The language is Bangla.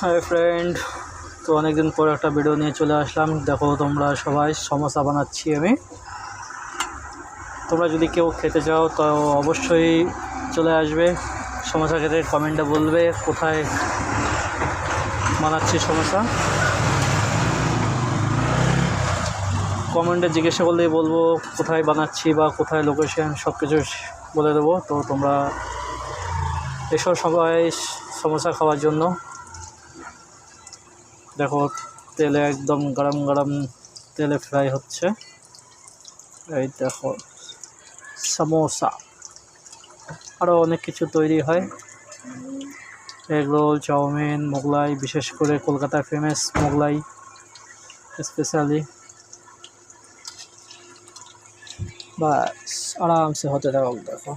হাই ফ্রেন্ড, তো অনেকদিন পর একটা ভিডিও নিয়ে চলে আসলাম। দেখো তোমরা সবাই সমোসা বানাচ্ছি আমি। তোমরা যদি কেউ খেতে চাও তো অবশ্যই চলে আসবে সমোসা খেতে। কমেন্টে বলবে কোথায় বানাচ্ছি সমোসা। কমেন্টে জিজ্ঞাসা করলেই বলবো কোথায় বানাচ্ছি বা কোথায় লোকেশন, সব কিছু বলে দেবো। তো তোমরা এসো সবাই সমোসা খাওয়ার জন্য। দেখো তেলে একদম গরম গরম তেলে ফ্রাই হচ্ছে। এই দেখো সমোসা, আরও অনেক কিছু তৈরি হয়, এগ রোল, চাউমিন, মোগলাই, বিশেষ করে কলকাতার ফেমাস মোগলাই স্পেশালি। বাস আরামসে হতে থাকুক। দেখো